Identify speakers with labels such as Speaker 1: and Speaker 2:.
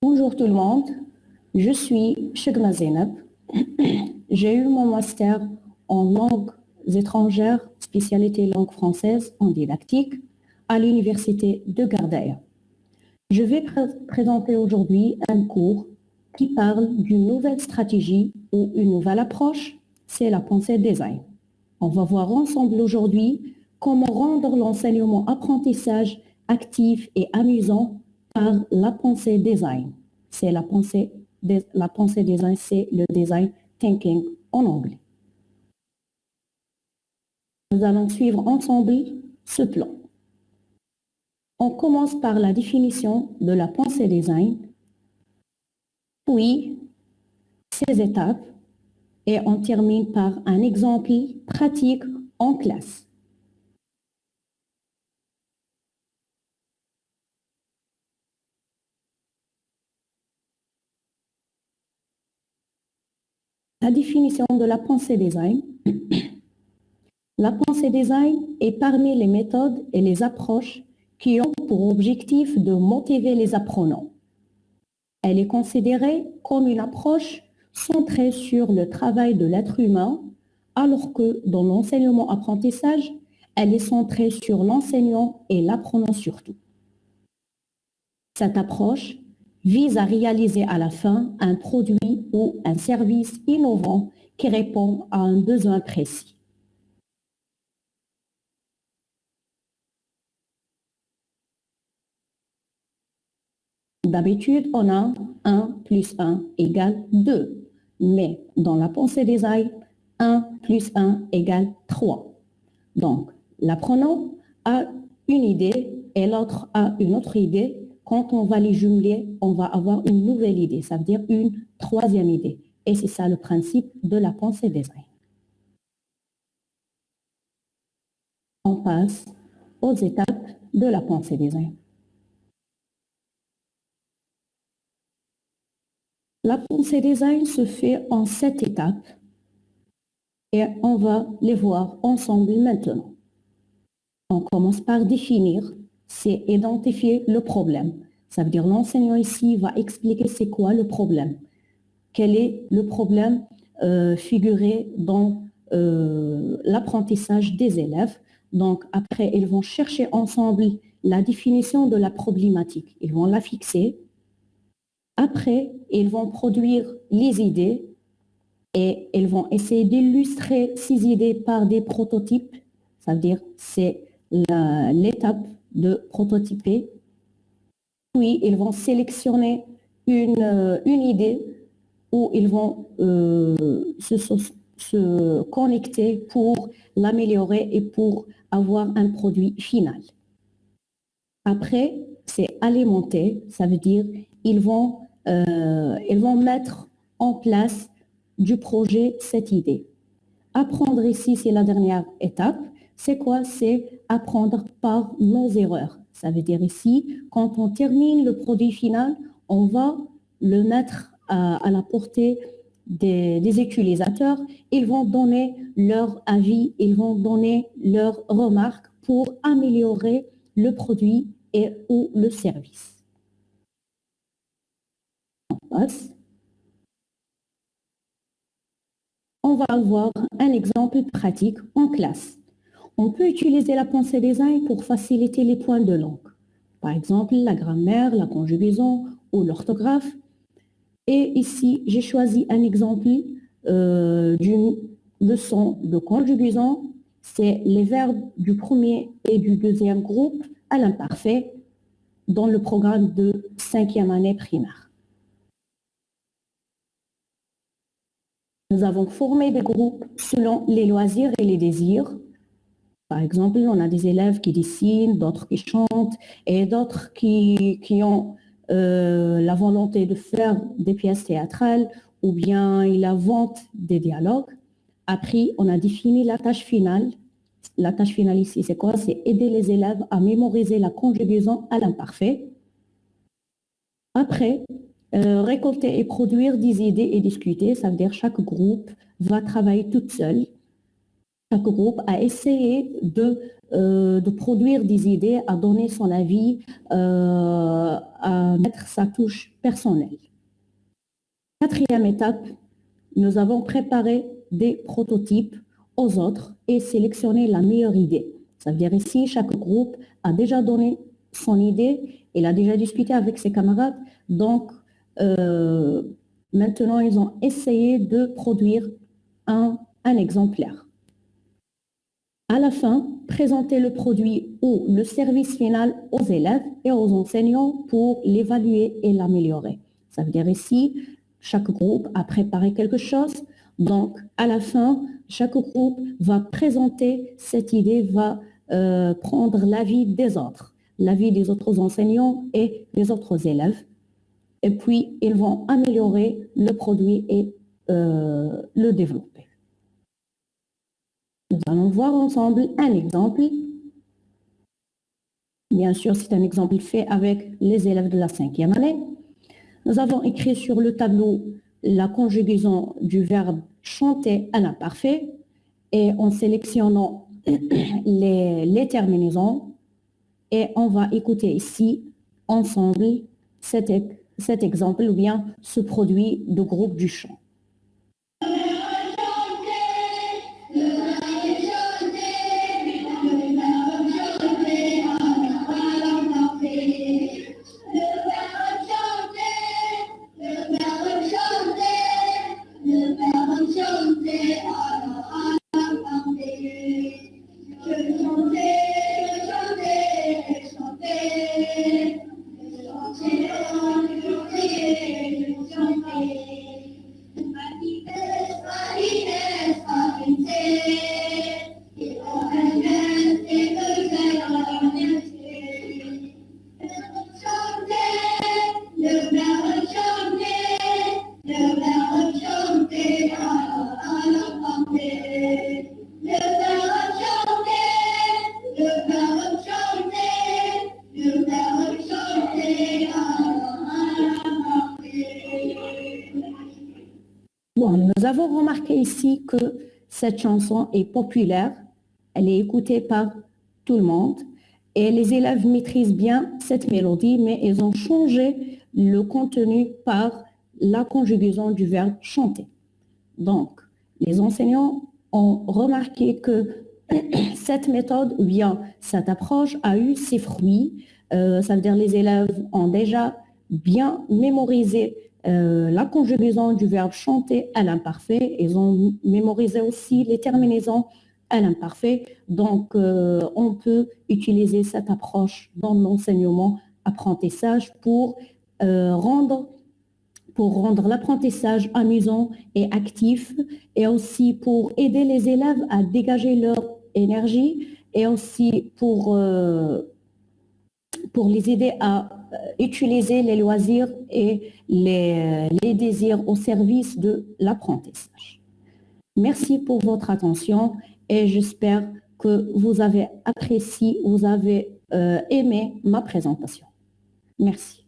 Speaker 1: Bonjour tout le monde, je suis Chegma Zeynep. J'ai eu mon master en langues étrangères, spécialité langue française en didactique, à l'université de Gardeïa. Je vais présenter aujourd'hui un cours qui parle d'une nouvelle stratégie ou une nouvelle approche, c'est la pensée design. On va voir ensemble aujourd'hui comment rendre l'enseignement-apprentissage actif et amusant par la pensée design. C'est la pensée design, c'est le design thinking en anglais. Nous allons suivre ensemble ce plan. On commence par la définition de la pensée design, puis ses étapes, et on termine par un exemple pratique en classe. La définition de la pensée design. La pensée design est parmi les méthodes et les approches qui ont pour objectif de motiver les apprenants. Elle est considérée comme une approche centrée sur le travail de l'être humain, alors que dans l'enseignement-apprentissage, elle est centrée sur l'enseignant et l'apprenant surtout. Cette approche vise à réaliser à la fin un produit ou un service innovant qui répond à un besoin précis. D'habitude, on a 1 plus 1 égale 2. Mais dans la pensée design, 1 plus 1 égale 3. Donc, l'apprenant a une idée et l'autre a une autre idée. Quand on va les jumeler, on va avoir une nouvelle idée, ça veut dire une troisième idée. Et c'est ça le principe de la pensée design. On passe aux étapes de la pensée design. La pensée design se fait en 7 étapes et on va les voir ensemble maintenant. On commence par définir, c'est identifier le problème. Ça veut dire l'enseignant ici va expliquer c'est quoi le problème. Quel est le problème figuré dans l'apprentissage des élèves. Donc après, ils vont chercher ensemble la définition de la problématique. Ils vont la fixer. Après, ils vont produire les idées et ils vont essayer d'illustrer ces idées par des prototypes. Ça veut dire c'est l'étape de prototyper. Puis, ils vont sélectionner une idée où ils vont se connecter pour l'améliorer et pour avoir un produit final. Après, c'est alimenter, ça veut dire ils vont mettre en place du projet cette idée. Apprendre ici, c'est la dernière étape. C'est quoi? C'est apprendre par nos erreurs. Ça veut dire ici, quand on termine le produit final, on va le mettre à la portée des utilisateurs. Ils vont donner leur avis, ils vont donner leurs remarques pour améliorer le produit et ou le service. On passe. On va avoir un exemple pratique en classe. On peut utiliser la pensée design pour faciliter les points de langue. Par exemple, la grammaire, la conjugaison ou l'orthographe. Et ici, j'ai choisi un exemple d'une leçon de conjugaison. C'est les verbes du premier et du deuxième groupe à l'imparfait dans le programme de 5e année primaire. Nous avons formé des groupes selon les loisirs et les désirs. Par exemple, on a des élèves qui dessinent, d'autres qui chantent et d'autres qui ont la volonté de faire des pièces théâtrales ou bien ils inventent des dialogues. Après, on a défini la tâche finale. La tâche finale ici, c'est quoi? C'est aider les élèves à mémoriser la conjugaison à l'imparfait. Après, récolter et produire des idées et discuter, ça veut dire chaque groupe va travailler toute seule. Chaque groupe a essayé de produire des idées, à donner son avis, à à mettre sa touche personnelle. Quatrième étape, nous avons préparé des prototypes aux autres et sélectionné la meilleure idée. Ça veut dire ici, chaque groupe a déjà donné son idée, il a déjà discuté avec ses camarades, donc maintenant ils ont essayé de produire un exemplaire. À la fin, présenter le produit ou le service final aux élèves et aux enseignants pour l'évaluer et l'améliorer. Ça veut dire ici, chaque groupe a préparé quelque chose, donc à la fin, chaque groupe va présenter cette idée, va prendre l'avis des autres enseignants et des autres élèves. Et puis, ils vont améliorer le produit et le développer. Nous allons voir ensemble un exemple. Bien sûr, c'est un exemple fait avec les élèves de la 5e année. Nous avons écrit sur le tableau la conjugaison du verbe chanter à l'imparfait et en sélectionnant les terminaisons. Et on va écouter ici ensemble cet exemple ou bien ce produit de groupe du chant. Bon, nous avons remarqué ici que cette chanson est populaire, elle est écoutée par tout le monde et les élèves maîtrisent bien cette mélodie, mais ils ont changé le contenu par la conjugaison du verbe chanter. Donc, les enseignants ont remarqué que cette méthode ou bien cette approche a eu ses fruits. Ça veut dire les élèves ont déjà bien mémorisé la conjugaison du verbe chanter à l'imparfait. Ils ont mémorisé aussi les terminaisons à l'imparfait. Donc, on peut utiliser cette approche dans l'enseignement apprentissage pour rendre l'apprentissage amusant et actif et aussi pour aider les élèves à dégager leur énergie et aussi pour les aider à utiliser les loisirs et les désirs au service de l'apprentissage. Merci pour votre attention et j'espère que vous avez apprécié, vous avez aimé ma présentation. Merci.